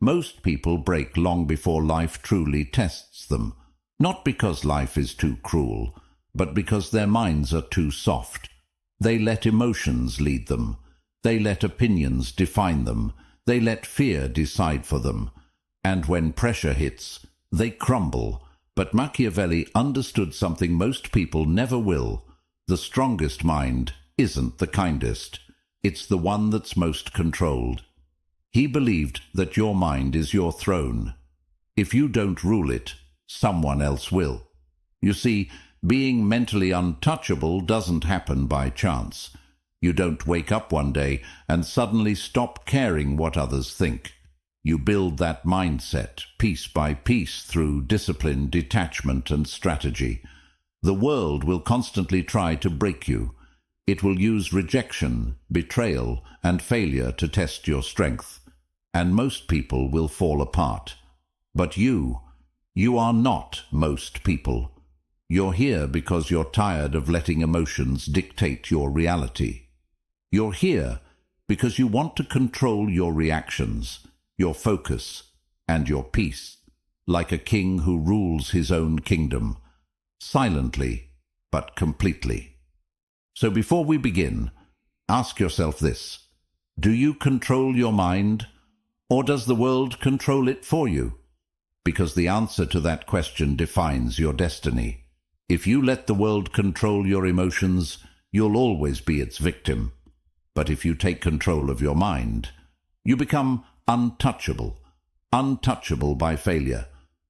Most people break long before life truly tests them, not because life is too cruel, but because their minds are too soft. They let emotions lead them. They let opinions define them. They let fear decide for them. And when pressure hits, they crumble. But Machiavelli understood something most people never will. The strongest mind isn't the kindest. It's the one that's most controlled. He believed that your mind is your throne. If you don't rule it, someone else will. You see, being mentally untouchable doesn't happen by chance. You don't wake up one day and suddenly stop caring what others think. You build that mindset piece by piece through discipline, detachment, and strategy. The world will constantly try to break you. It will use rejection, betrayal, and failure to test your strength. And most people will fall apart. But you are not most people. You're here because you're tired of letting emotions dictate your reality. You're here because you want to control your reactions, your focus, and your peace, like a king who rules his own kingdom, silently but completely. So before we begin, ask yourself this: do you control your mind, or does the world control it for you? Because the answer to that question defines your destiny. If you let the world control your emotions, you'll always be its victim. But if you take control of your mind, you become untouchable. Untouchable by failure,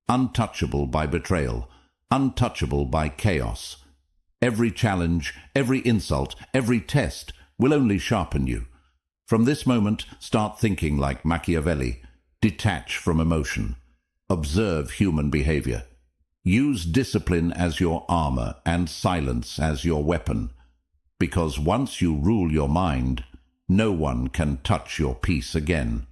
untouchable by betrayal, untouchable by chaos. Every challenge, every insult, every test will only sharpen you. From this moment, start thinking like Machiavelli. Detach from emotion. Observe human behavior. Use discipline as your armor and silence as your weapon. Because once you rule your mind, no one can touch your peace again.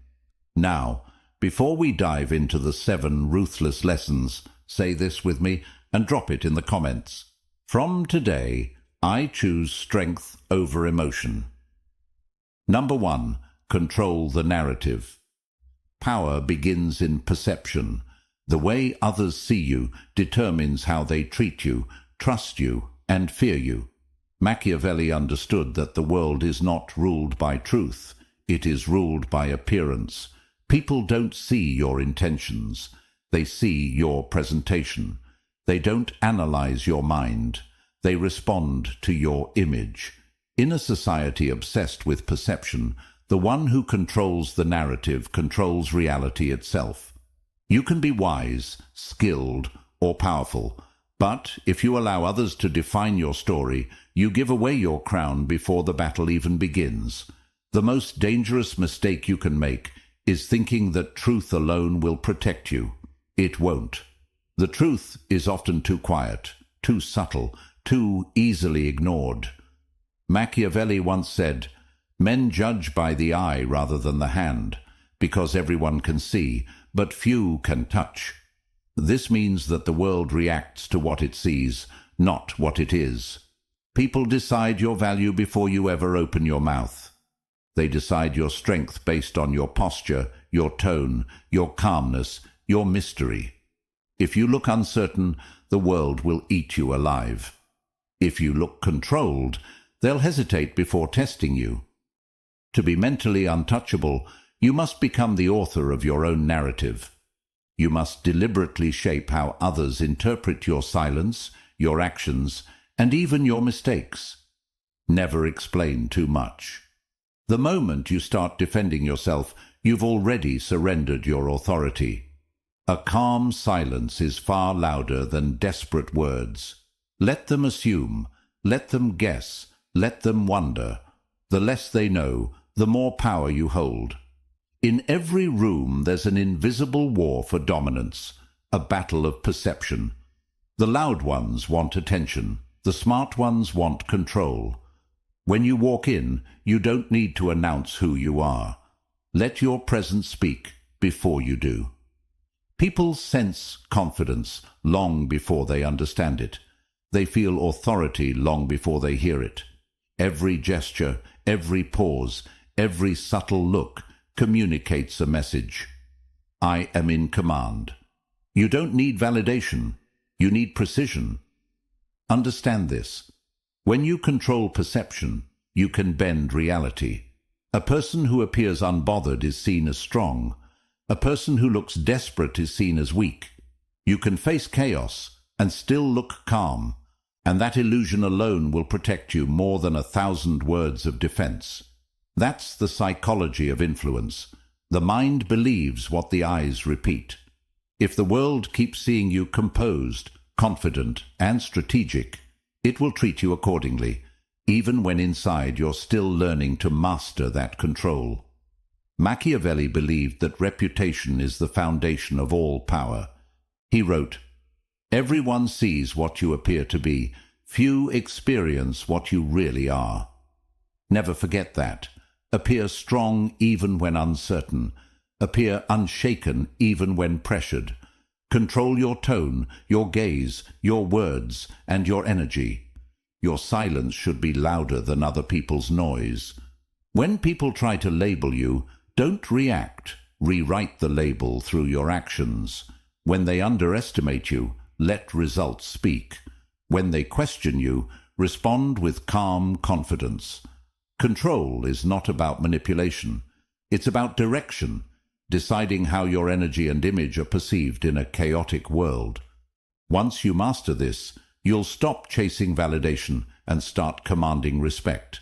Now, before we dive into the 7 ruthless lessons, say this with me and drop it in the comments. From today, I choose strength over emotion. Number 1. Control the narrative. Power begins in perception. The way others see you determines how they treat you, trust you, and fear you. Machiavelli understood that the world is not ruled by truth. It is ruled by appearance. People don't see your intentions. They see your presentation. They don't analyze your mind. They respond to your image. In a society obsessed with perception, the one who controls the narrative controls reality itself. You can be wise, skilled, or powerful, but if you allow others to define your story, you give away your crown before the battle even begins. The most dangerous mistake you can make is thinking that truth alone will protect you. It won't. The truth is often too quiet, too subtle, too easily ignored. Machiavelli once said, "Men judge by the eye rather than the hand, because everyone can see, but few can touch." This means that the world reacts to what it sees, not what it is. People decide your value before you ever open your mouth. They decide your strength based on your posture, your tone, your calmness, your mystery. If you look uncertain, the world will eat you alive. If you look controlled, they'll hesitate before testing you. To be mentally untouchable, you must become the author of your own narrative. You must deliberately shape how others interpret your silence, your actions, and even your mistakes. Never explain too much. The moment you start defending yourself, you've already surrendered your authority. A calm silence is far louder than desperate words. Let them assume, let them guess, let them wonder. The less they know, the more power you hold. In every room there's an invisible war for dominance, a battle of perception. The loud ones want attention. The smart ones want control. When you walk in, you don't need to announce who you are. Let your presence speak before you do. People sense confidence long before they understand it. They feel authority long before they hear it. Every gesture, every pause, every subtle look communicates a message. I am in command. You don't need validation. You need precision. Understand this. When you control perception, you can bend reality. A person who appears unbothered is seen as strong. A person who looks desperate is seen as weak. You can face chaos and still look calm, and that illusion alone will protect you more than 1,000 words of defense. That's the psychology of influence. The mind believes what the eyes repeat. If the world keeps seeing you composed, confident, and strategic, it will treat you accordingly, even when inside you're still learning to master that control. Machiavelli believed that reputation is the foundation of all power. He wrote, "Everyone sees what you appear to be. Few experience what you really are." Never forget that. Appear strong even when uncertain. Appear unshaken even when pressured. Control your tone, your gaze, your words, and your energy. Your silence should be louder than other people's noise. When people try to label you, don't react. Rewrite the label through your actions. When they underestimate you, let results speak. When they question you, respond with calm confidence. Control is not about manipulation. It's about direction, deciding how your energy and image are perceived in a chaotic world. Once you master this, you'll stop chasing validation and start commanding respect.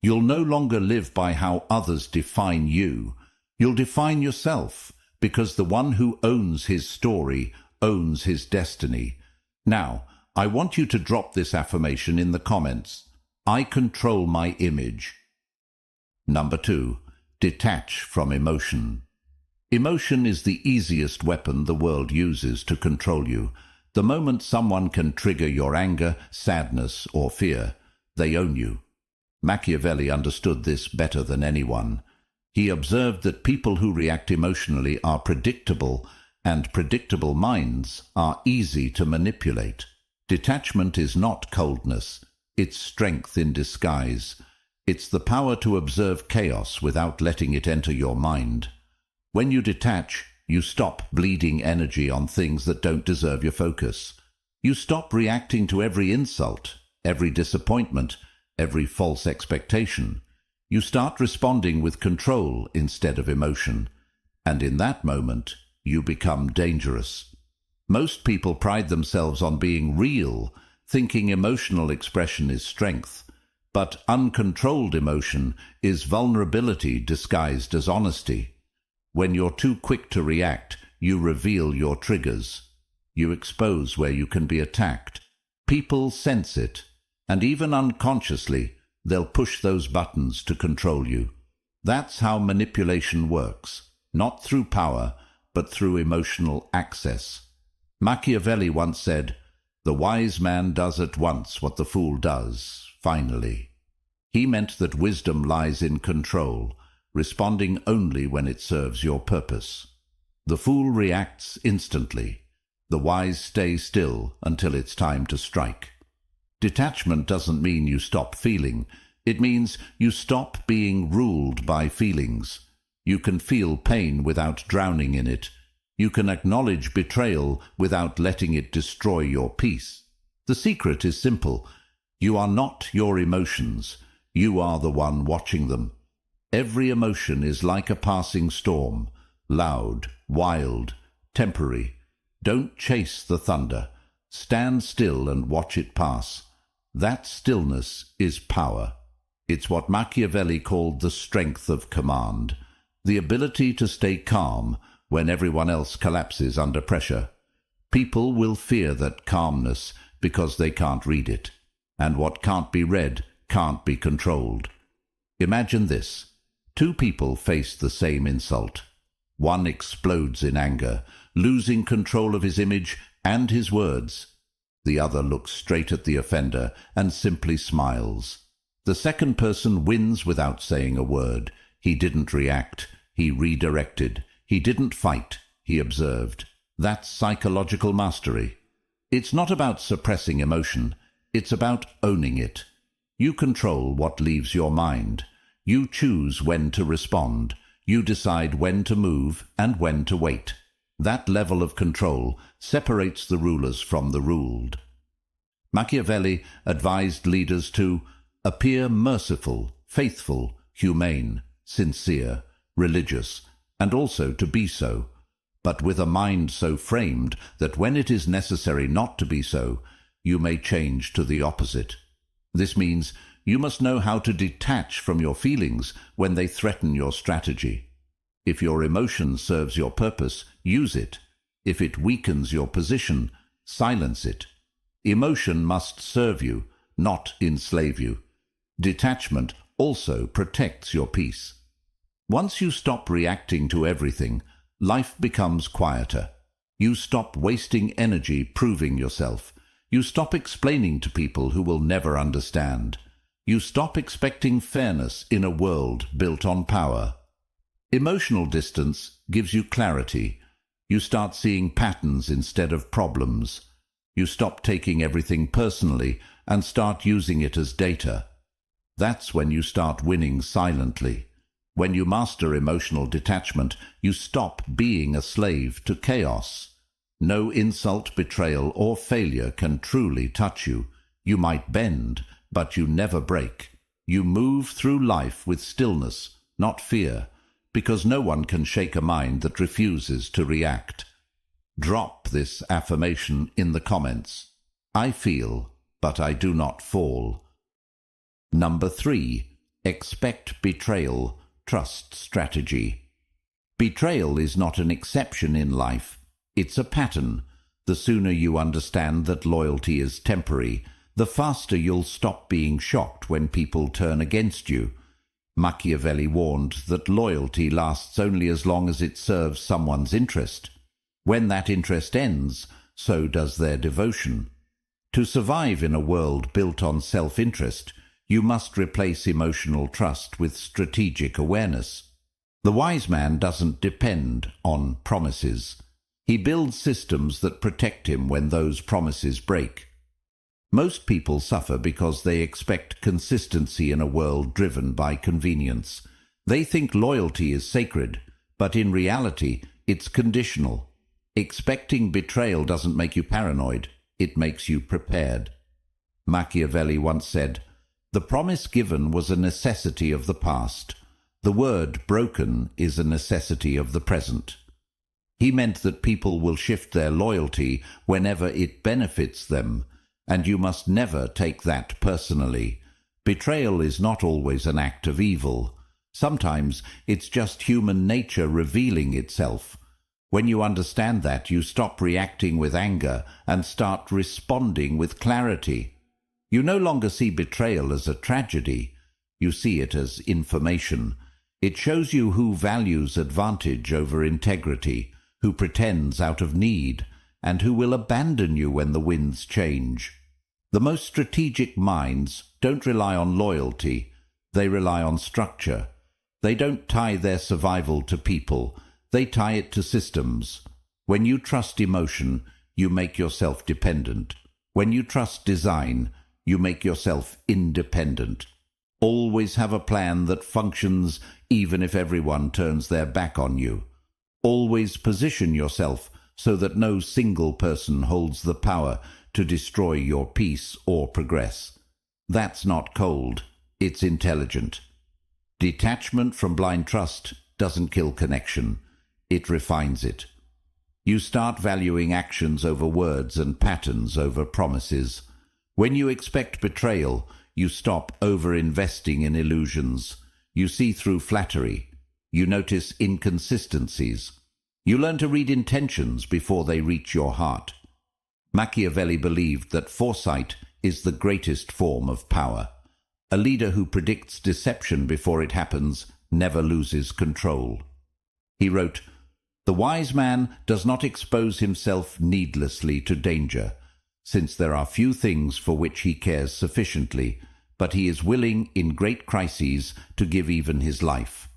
You'll no longer live by how others define you. You'll define yourself, because the one who owns his story owns his destiny. Now, I want you to drop this affirmation in the comments. I control my image. Number 2. Detach from emotion. Emotion is the easiest weapon the world uses to control you. The moment someone can trigger your anger, sadness, or fear, they own you. Machiavelli understood this better than anyone. He observed that people who react emotionally are predictable, and predictable minds are easy to manipulate. Detachment is not coldness. It's strength in disguise. It's the power to observe chaos without letting it enter your mind. When you detach, you stop bleeding energy on things that don't deserve your focus. You stop reacting to every insult, every disappointment, every false expectation. You start responding with control instead of emotion. And in that moment, you become dangerous. Most people pride themselves on being real, thinking emotional expression is strength. But uncontrolled emotion is vulnerability disguised as honesty. When you're too quick to react, you reveal your triggers. You expose where you can be attacked. People sense it, and even unconsciously, they'll push those buttons to control you. That's how manipulation works, not through power, but through emotional access. Machiavelli once said, "The wise man does at once what the fool does, finally." He meant that wisdom lies in control, responding only when it serves your purpose. The fool reacts instantly. The wise stay still until it's time to strike. Detachment doesn't mean you stop feeling. It means you stop being ruled by feelings. You can feel pain without drowning in it. You can acknowledge betrayal without letting it destroy your peace. The secret is simple. You are not your emotions. You are the one watching them. Every emotion is like a passing storm, loud, wild, temporary. Don't chase the thunder. Stand still and watch it pass. That stillness is power. It's what Machiavelli called the strength of command, the ability to stay calm when everyone else collapses under pressure. People will fear that calmness because they can't read it, and what can't be read can't be controlled. Imagine this. Two people face the same insult. One explodes in anger, losing control of his image and his words. The other looks straight at the offender and simply smiles. The second person wins without saying a word. He didn't react. He redirected. He didn't fight. He observed. That's psychological mastery. It's not about suppressing emotion. It's about owning it. You control what leaves your mind. You choose when to respond. You decide when to move and when to wait. That level of control separates the rulers from the ruled. Machiavelli advised leaders to appear merciful, faithful, humane, sincere, religious, and also to be so, but with a mind so framed that when it is necessary not to be so, you may change to the opposite. This means you must know how to detach from your feelings when they threaten your strategy. If your emotion serves your purpose, use it. If it weakens your position, silence it. Emotion must serve you, not enslave you. Detachment also protects your peace. Once you stop reacting to everything, life becomes quieter. You stop wasting energy proving yourself. You stop explaining to people who will never understand. You stop expecting fairness in a world built on power. Emotional distance gives you clarity. You start seeing patterns instead of problems. You stop taking everything personally and start using it as data. That's when you start winning silently. When you master emotional detachment, you stop being a slave to chaos. No insult, betrayal, or failure can truly touch you. You might bend, but you never break. You move through life with stillness, not fear, because no one can shake a mind that refuses to react. Drop this affirmation in the comments. I feel, but I do not fall. Number 3. Expect betrayal. Trust strategy. Betrayal is not an exception in life. It's a pattern. The sooner you understand that loyalty is temporary, the faster you'll stop being shocked when people turn against you. Machiavelli warned that loyalty lasts only as long as it serves someone's interest. When that interest ends, so does their devotion. To survive in a world built on self-interest, you must replace emotional trust with strategic awareness. The wise man doesn't depend on promises. He builds systems that protect him when those promises break. Most people suffer because they expect consistency in a world driven by convenience. They think loyalty is sacred, but in reality, it's conditional. Expecting betrayal doesn't make you paranoid, it makes you prepared. Machiavelli once said, "The promise given was a necessity of the past. The word broken is a necessity of the present." He meant that people will shift their loyalty whenever it benefits them, and you must never take that personally. Betrayal is not always an act of evil. Sometimes it's just human nature revealing itself. When you understand that, you stop reacting with anger and start responding with clarity. You no longer see betrayal as a tragedy. You see it as information. It shows you who values advantage over integrity, who pretends out of need, and who will abandon you when the winds change. The most strategic minds don't rely on loyalty. They rely on structure. They don't tie their survival to people. They tie it to systems. When you trust emotion, you make yourself dependent. When you trust design, you make yourself independent. Always have a plan that functions even if everyone turns their back on you. Always position yourself so that no single person holds the power to destroy your peace or progress. That's not cold, it's intelligent. Detachment from blind trust doesn't kill connection. It refines it. You start valuing actions over words and patterns over promises. When you expect betrayal, you stop over-investing in illusions. You see through flattery. You notice inconsistencies. You learn to read intentions before they reach your heart. Machiavelli believed that foresight is the greatest form of power. A leader who predicts deception before it happens never loses control. He wrote, "The wise man does not expose himself needlessly to danger, since there are few things for which he cares sufficiently, but he is willing in great crises to give even his life,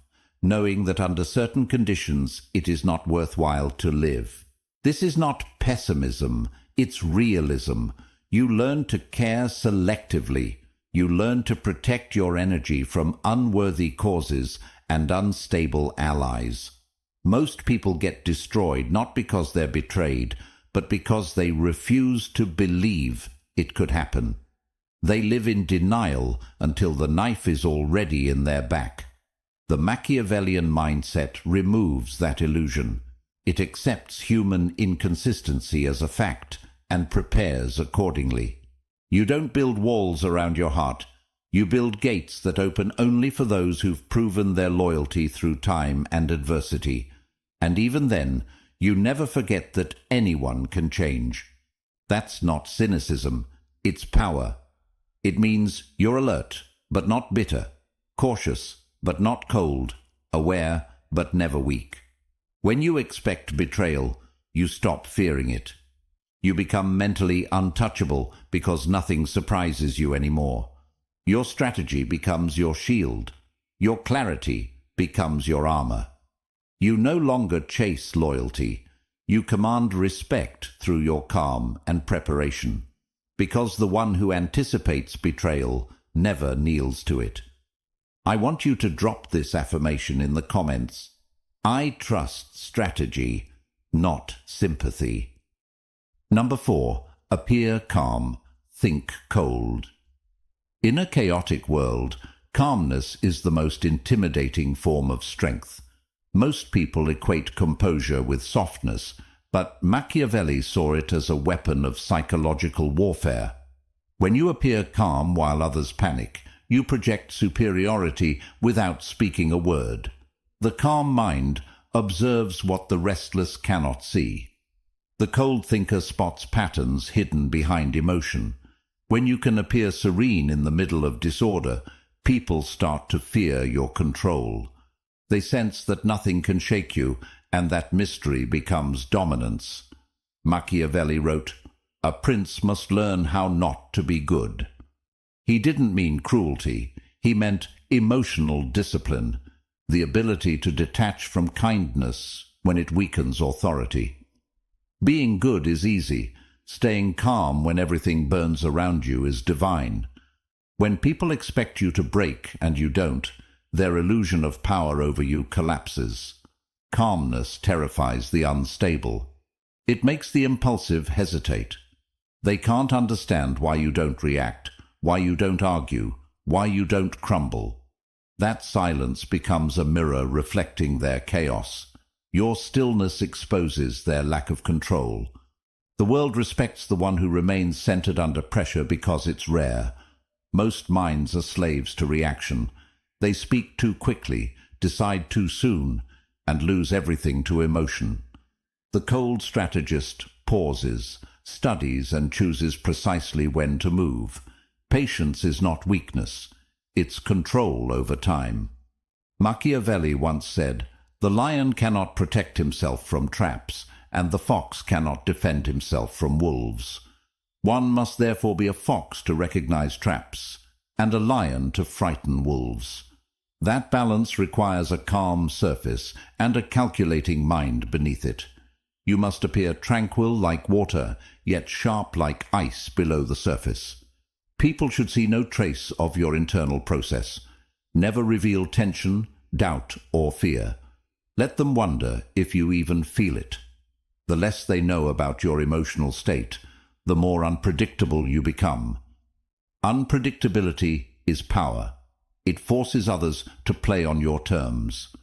knowing that under certain conditions it is not worthwhile to live." This is not pessimism, it's realism. You learn to care selectively. You learn to protect your energy from unworthy causes and unstable allies. Most people get destroyed not because they're betrayed, but because they refuse to believe it could happen. They live in denial until the knife is already in their back. The Machiavellian mindset removes that illusion. It accepts human inconsistency as a fact and prepares accordingly. You don't build walls around your heart. You build gates that open only for those who've proven their loyalty through time and adversity. And even then, you never forget that anyone can change. That's not cynicism, it's power. It means you're alert, but not bitter, cautious, but not cold, aware, but never weak. When you expect betrayal, you stop fearing it. You become mentally untouchable because nothing surprises you anymore. Your strategy becomes your shield. Your clarity becomes your armor. You no longer chase loyalty. You command respect through your calm and preparation, because the one who anticipates betrayal never kneels to it. I want you to drop this affirmation in the comments. I trust strategy, not sympathy. Number 4. Appear calm, think cold. In a chaotic world, calmness is the most intimidating form of strength. Most people equate composure with softness, but Machiavelli saw it as a weapon of psychological warfare. When you appear calm while others panic, you project superiority without speaking a word. The calm mind observes what the restless cannot see. The cold thinker spots patterns hidden behind emotion. When you can appear serene in the middle of disorder, people start to fear your control. They sense that nothing can shake you, and that mystery becomes dominance. Machiavelli wrote, "A prince must learn how not to be good." He didn't mean cruelty. He meant emotional discipline, the ability to detach from kindness when it weakens authority. Being good is easy. Staying calm when everything burns around you is divine. When people expect you to break and you don't, their illusion of power over you collapses. Calmness terrifies the unstable. It makes the impulsive hesitate. They can't understand why you don't react, why you don't argue, why you don't crumble. That silence becomes a mirror reflecting their chaos. Your stillness exposes their lack of control. The world respects the one who remains centered under pressure because it's rare. Most minds are slaves to reaction. They speak too quickly, decide too soon, and lose everything to emotion. The cold strategist pauses, studies, and chooses precisely when to move. Patience is not weakness. It's control over time. Machiavelli once said, "The lion cannot protect himself from traps, and the fox cannot defend himself from wolves." One must therefore be a fox to recognize traps, and a lion to frighten wolves. That balance requires a calm surface and a calculating mind beneath it. You must appear tranquil like water, yet sharp like ice below the surface. People should see no trace of your internal process. Never reveal tension, doubt, or fear. Let them wonder if you even feel it. The less they know about your emotional state, the more unpredictable you become. Unpredictability is power. It forces others to play on your terms.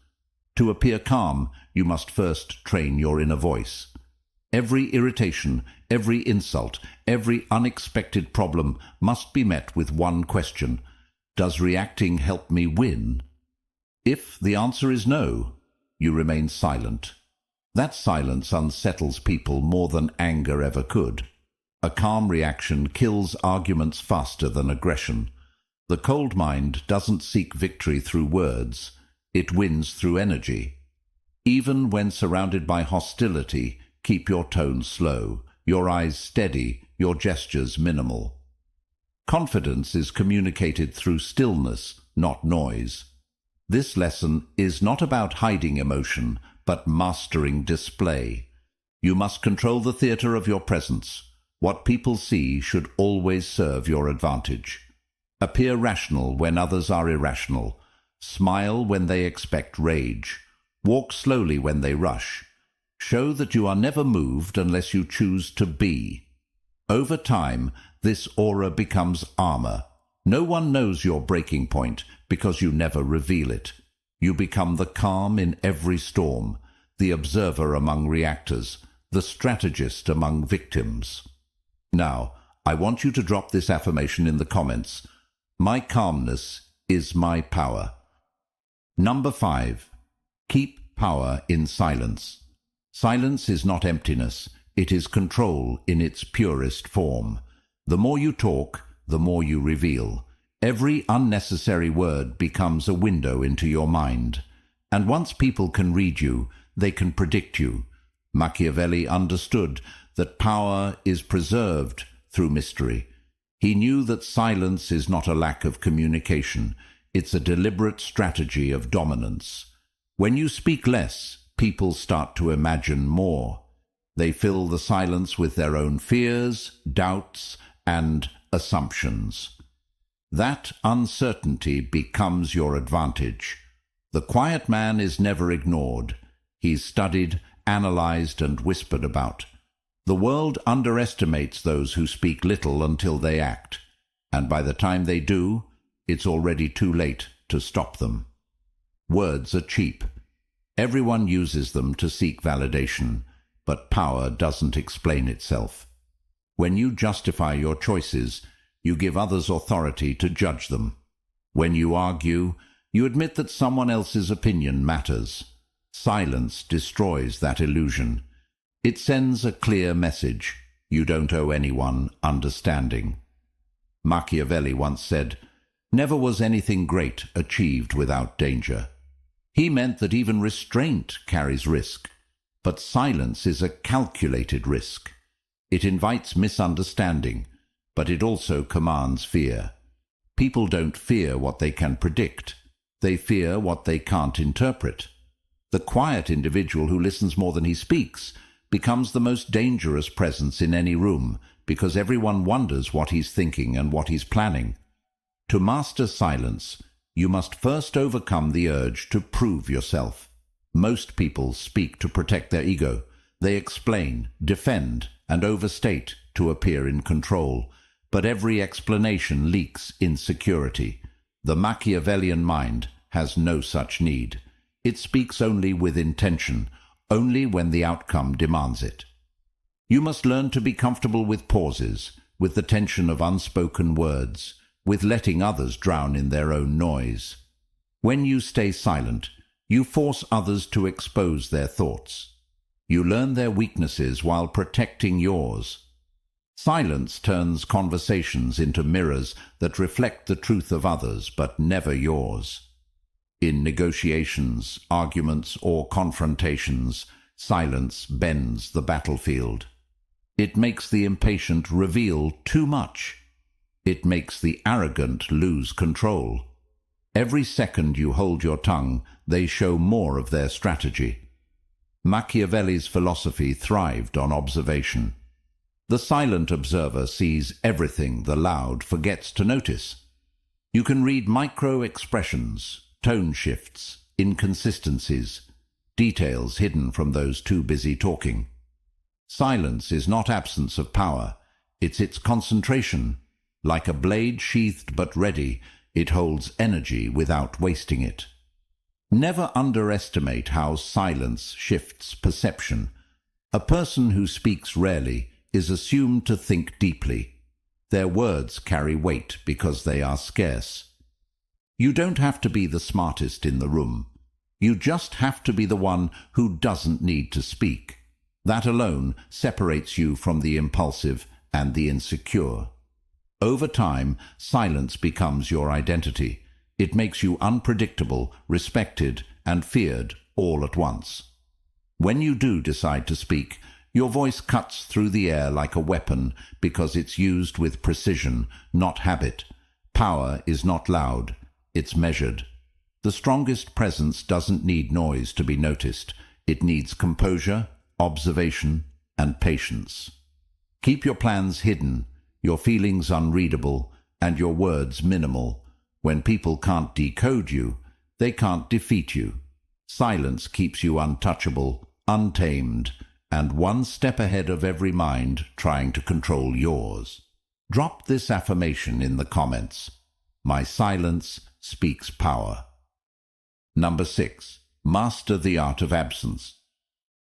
To appear calm, you must first train your inner voice. Every irritation, every insult, every unexpected problem must be met with one question: does reacting help me win? If the answer is no, you remain silent. That silence unsettles people more than anger ever could. A calm reaction kills arguments faster than aggression. The cold mind doesn't seek victory through words. It wins through energy. Even when surrounded by hostility, keep your tone slow, your eyes steady, your gestures minimal. Confidence is communicated through stillness, not noise. This lesson is not about hiding emotion, but mastering display. You must control the theater of your presence. What people see should always serve your advantage. Appear rational when others are irrational. Smile when they expect rage. Walk slowly when they rush. Show that you are never moved unless you choose to be. Over time, this aura becomes armor. No one knows your breaking point because you never reveal it. You become the calm in every storm, the observer among reactors, the strategist among victims. Now, I want you to drop this affirmation in the comments. My calmness is my power. Number 5. Keep power in silence. Silence is not emptiness. It is control in its purest form. The more you talk, the more you reveal. Every unnecessary word becomes a window into your mind. And once people can read you, they can predict you. Machiavelli understood that power is preserved through mystery. He knew that silence is not a lack of communication. It's a deliberate strategy of dominance. When you speak less, people start to imagine more. They fill the silence with their own fears, doubts, and assumptions. That uncertainty becomes your advantage. The quiet man is never ignored. He's studied, analyzed, and whispered about. The world underestimates those who speak little until they act, and by the time they do, it's already too late to stop them. Words are cheap. Everyone uses them to seek validation, but power doesn't explain itself. When you justify your choices, you give others authority to judge them. When you argue, you admit that someone else's opinion matters. Silence destroys that illusion. It sends a clear message. You don't owe anyone understanding. Machiavelli once said, "Never was anything great achieved without danger." He meant that even restraint carries risk, but silence is a calculated risk. It invites misunderstanding, but it also commands fear. People don't fear what they can predict. They fear what they can't interpret. The quiet individual who listens more than he speaks becomes the most dangerous presence in any room because everyone wonders what he's thinking and what he's planning. To master silence, you must first overcome the urge to prove yourself. Most people speak to protect their ego. They explain, defend, and overstate to appear in control. But every explanation leaks insecurity. The Machiavellian mind has no such need. It speaks only with intention, only when the outcome demands it. You must learn to be comfortable with pauses, with the tension of unspoken words, with letting others drown in their own noise. When you stay silent, you force others to expose their thoughts. You learn their weaknesses while protecting yours. Silence turns conversations into mirrors that reflect the truth of others, but never yours. In negotiations, arguments, or confrontations, silence bends the battlefield. It makes the impatient reveal too much. It makes the arrogant lose control. Every second you hold your tongue, they show more of their strategy. Machiavelli's philosophy thrived on observation. The silent observer sees everything the loud forgets to notice. You can read micro-expressions, tone shifts, inconsistencies, details hidden from those too busy talking. Silence is not absence of power, it's its concentration. Like a blade sheathed but ready, it holds energy without wasting it. Never underestimate how silence shifts perception. A person who speaks rarely is assumed to think deeply. Their words carry weight because they are scarce. You don't have to be the smartest in the room. You just have to be the one who doesn't need to speak. That alone separates you from the impulsive and the insecure. Over time, silence becomes your identity. It makes you unpredictable, respected, and feared all at once. When you do decide to speak, your voice cuts through the air like a weapon because it's used with precision, not habit. Power is not loud, it's measured. The strongest presence doesn't need noise to be noticed. It needs composure, observation, and patience. Keep your plans hidden, your feelings unreadable, and your words minimal. When people can't decode you, They can't defeat you. Silence keeps you untouchable, untamed, and one step ahead of every mind trying to control yours. Drop this affirmation in the comments. My silence speaks power. Number 6. Master the art of absence.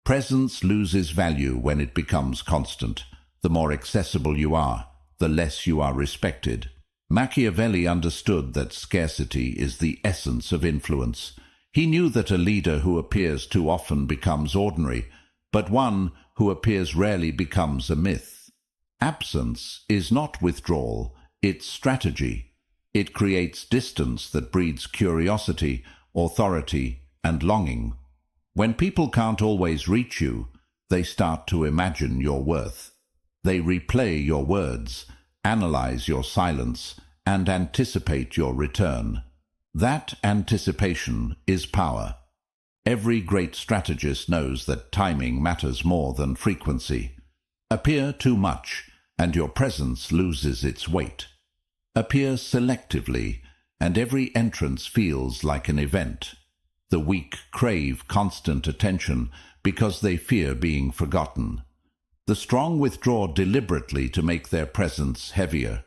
Presence loses value when it becomes constant. The more accessible you are, the less you are respected. Machiavelli understood that scarcity is the essence of influence. He knew that a leader who appears too often becomes ordinary, but one who appears rarely becomes a myth. Absence is not withdrawal, it's strategy. It creates distance that breeds curiosity, authority, and longing. When people can't always reach you, they start to imagine your worth. They replay your words, analyze your silence, and anticipate your return. That anticipation is power. Every great strategist knows that timing matters more than frequency. Appear too much, and your presence loses its weight. Appear selectively, and every entrance feels like an event. The weak crave constant attention because they fear being forgotten. The strong withdraw deliberately to make their presence heavier.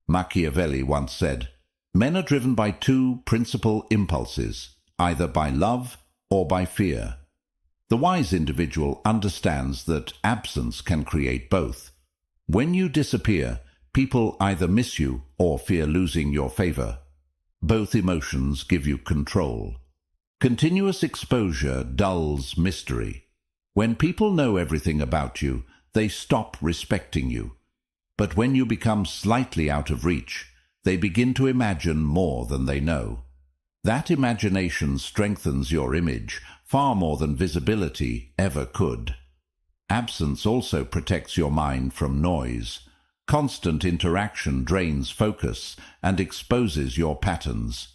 Machiavelli once said, "Men are driven by two principal impulses, either by love or by fear." The wise individual understands that absence can create both. When you disappear, people either miss you or fear losing your favor. Both emotions give you control. Continuous exposure dulls mystery. When people know everything about you, they stop respecting you. But when you become slightly out of reach, they begin to imagine more than they know. That imagination strengthens your image far more than visibility ever could. Absence also protects your mind from noise. Constant interaction drains focus and exposes your patterns.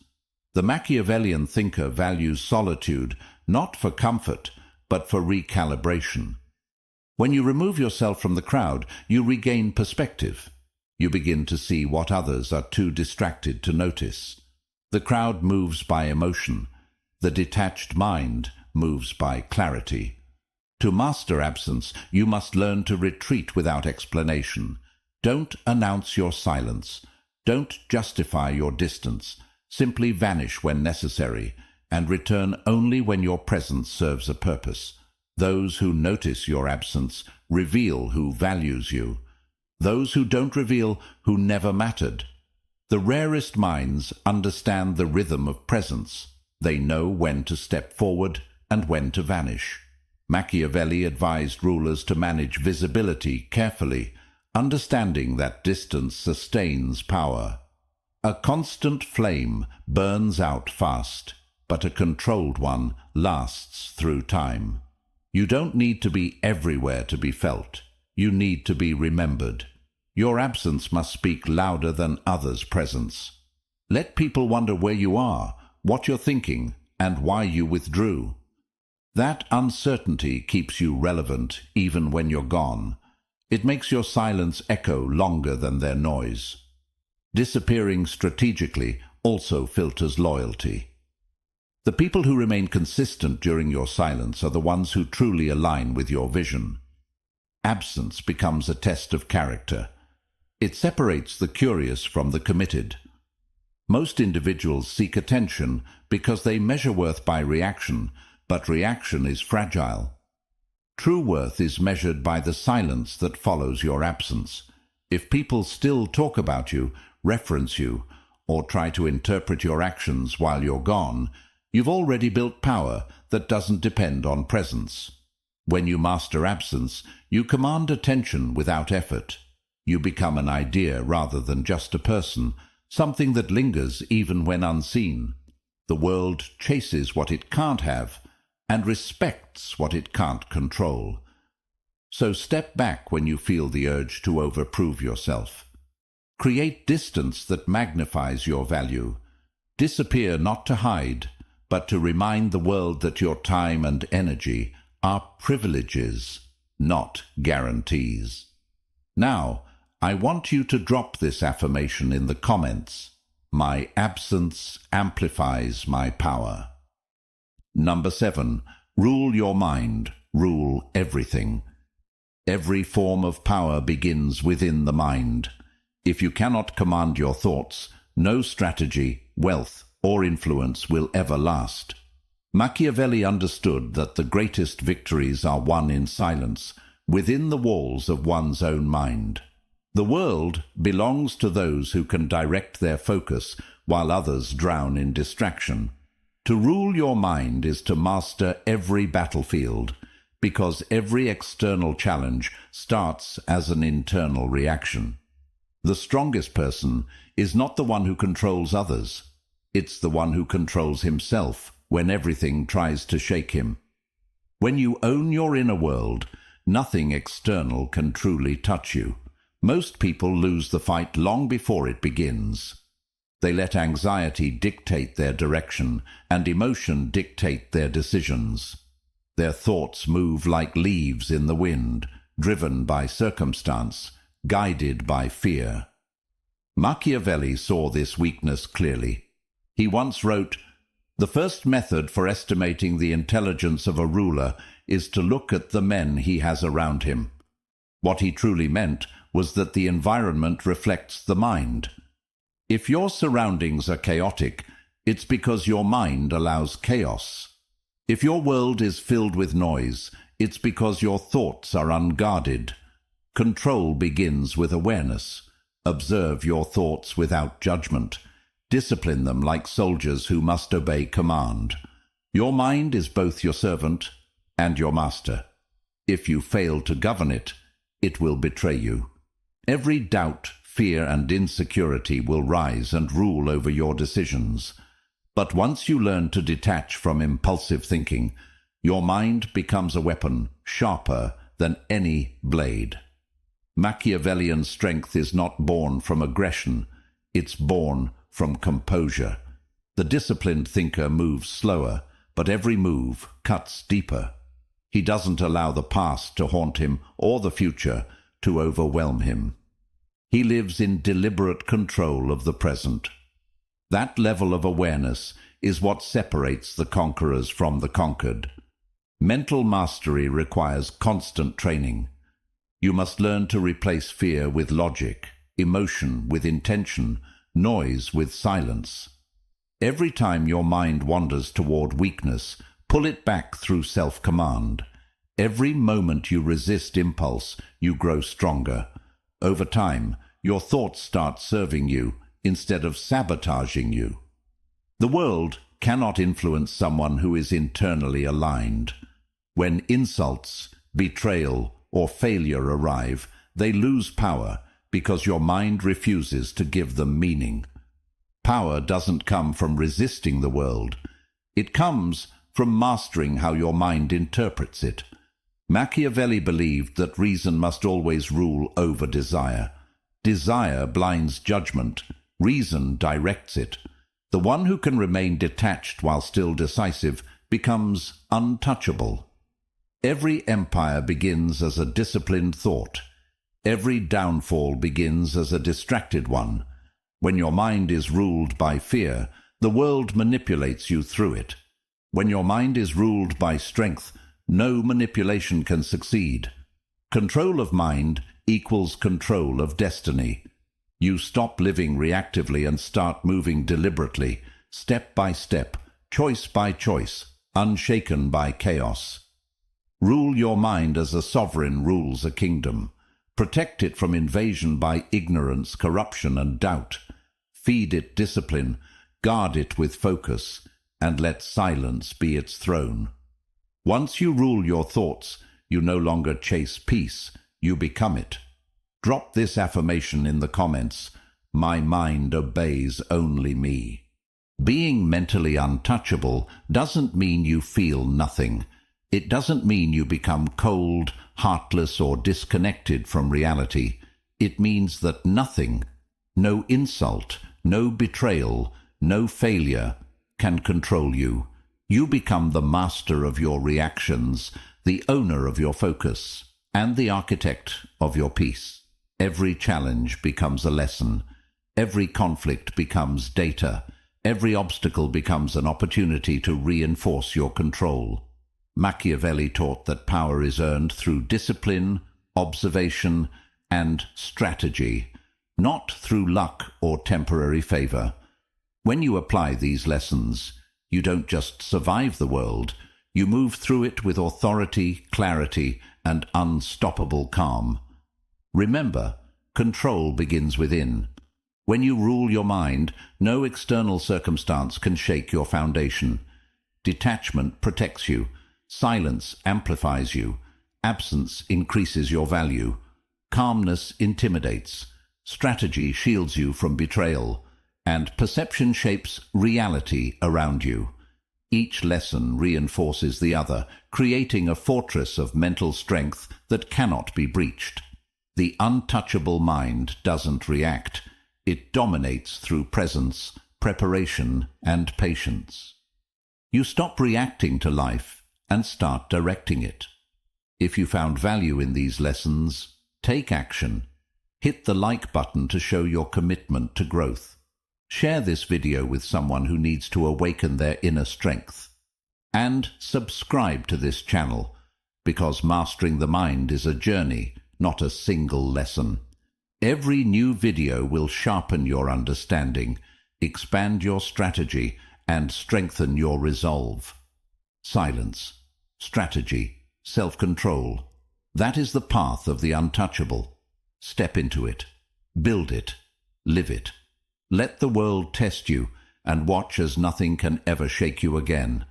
The Machiavellian thinker values solitude not for comfort, but for recalibration. When you remove yourself from the crowd, you regain perspective. You begin to see what others are too distracted to notice. The crowd moves by emotion. The detached mind moves by clarity. To master absence, you must learn to retreat without explanation. Don't announce your silence. Don't justify your distance. Simply vanish when necessary, and return only when your presence serves a purpose. Those who notice your absence reveal who values you. Those who don't reveal who never mattered. The rarest minds understand the rhythm of presence. They know when to step forward and when to vanish. Machiavelli advised rulers to manage visibility carefully, understanding that distance sustains power. A constant flame burns out fast, but a controlled one lasts through time. You don't need to be everywhere to be felt. You need to be remembered. Your absence must speak louder than others' presence. Let people wonder where you are, what you're thinking, and why you withdrew. That uncertainty keeps you relevant even when you're gone. It makes your silence echo longer than their noise. Disappearing strategically also filters loyalty. The people who remain consistent during your silence are the ones who truly align with your vision. Absence becomes a test of character. It separates the curious from the committed. Most individuals seek attention because they measure worth by reaction, but reaction is fragile. True worth is measured by the silence that follows your absence. If people still talk about you, reference you, or try to interpret your actions while you're gone, you've already built power that doesn't depend on presence. When you master absence, you command attention without effort. You become an idea rather than just a person, something that lingers even when unseen. The world chases what it can't have and respects what it can't control. So step back when you feel the urge to overprove yourself. Create distance that magnifies your value. Disappear not to hide, but to remind the world that your time and energy are privileges, not guarantees. Now, I want you to drop this affirmation in the comments. My absence amplifies my power. Number 7. Rule your mind. Rule everything. Every form of power begins within the mind. If you cannot command your thoughts, no strategy, wealth, or influence will ever last. Machiavelli understood that the greatest victories are won in silence, within the walls of one's own mind. The world belongs to those who can direct their focus while others drown in distraction. To rule your mind is to master every battlefield, because every external challenge starts as an internal reaction. The strongest person is not the one who controls others. It's the one who controls himself when everything tries to shake him. When you own your inner world, nothing external can truly touch you. Most people lose the fight long before it begins. They let anxiety dictate their direction and emotion dictate their decisions. Their thoughts move like leaves in the wind, driven by circumstance, guided by fear. Machiavelli saw this weakness clearly. He once wrote, "The first method for estimating the intelligence of a ruler is to look at the men he has around him." What he truly meant was that the environment reflects the mind. If your surroundings are chaotic, it's because your mind allows chaos. If your world is filled with noise, it's because your thoughts are unguarded. Control begins with awareness. Observe your thoughts without judgment. Discipline them like soldiers who must obey command. Your mind is both your servant and your master. If you fail to govern it, it will betray you. Every doubt, fear, and insecurity will rise and rule over your decisions. But once you learn to detach from impulsive thinking, your mind becomes a weapon sharper than any blade. Machiavellian strength is not born from aggression, it's born from composure. The disciplined thinker moves slower, but every move cuts deeper. He doesn't allow the past to haunt him or the future to overwhelm him. He lives in deliberate control of the present. That level of awareness is what separates the conquerors from the conquered. Mental mastery requires constant training. You must learn to replace fear with logic, emotion with intention, noise with silence. Every time your mind wanders toward weakness, pull it back through self-command. Every moment you resist impulse, you grow stronger. Over time, your thoughts start serving you instead of sabotaging you. The world cannot influence someone who is internally aligned. When insults, betrayal, or failure arrive, they lose power because your mind refuses to give them meaning. Power doesn't come from resisting the world. It comes from mastering how your mind interprets it. Machiavelli believed that reason must always rule over desire. Desire blinds judgment. Reason directs it. The one who can remain detached while still decisive becomes untouchable. Every empire begins as a disciplined thought. Every downfall begins as a distracted one. When your mind is ruled by fear, the world manipulates you through it. When your mind is ruled by strength, no manipulation can succeed. Control of mind equals control of destiny. You stop living reactively and start moving deliberately, step by step, choice by choice, unshaken by chaos. Rule your mind as a sovereign rules a kingdom. Protect it from invasion by ignorance, corruption, and doubt. Feed it discipline, guard it with focus, and let silence be its throne. Once you rule your thoughts, you no longer chase peace, you become it. Drop this affirmation in the comments: my mind obeys only me. Being mentally untouchable doesn't mean you feel nothing. It doesn't mean you become cold, heartless, or disconnected from reality. It means that nothing, no insult, no betrayal, no failure can control you. You become the master of your reactions, the owner of your focus, and the architect of your peace. Every challenge becomes a lesson. Every conflict becomes data. Every obstacle becomes an opportunity to reinforce your control. Machiavelli taught that power is earned through discipline, observation, and strategy, not through luck or temporary favor. When you apply these lessons, you don't just survive the world, you move through it with authority, clarity, and unstoppable calm. Remember, control begins within. When you rule your mind, no external circumstance can shake your foundation. Detachment protects you. Silence amplifies you. Absence increases your value. Calmness intimidates. Strategy shields you from betrayal. And perception shapes reality around you. Each lesson reinforces the other, creating a fortress of mental strength that cannot be breached. The untouchable mind doesn't react. It dominates through presence, preparation, and patience. You stop reacting to life and start directing it. If you found value in these lessons, take action. Hit the like button to show your commitment to growth. Share this video with someone who needs to awaken their inner strength. And subscribe to this channel, because mastering the mind is a journey, not a single lesson. Every new video will sharpen your understanding, expand your strategy, and strengthen your resolve. Silence, strategy, self-control. That is the path of the untouchable. Step into it. Build it. Live it. Let the world test you, and watch as nothing can ever shake you again.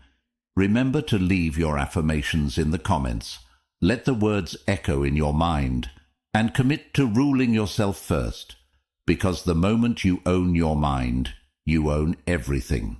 Remember to leave your affirmations in the comments. Let the words echo in your mind. And commit to ruling yourself first, because the moment you own your mind, you own everything.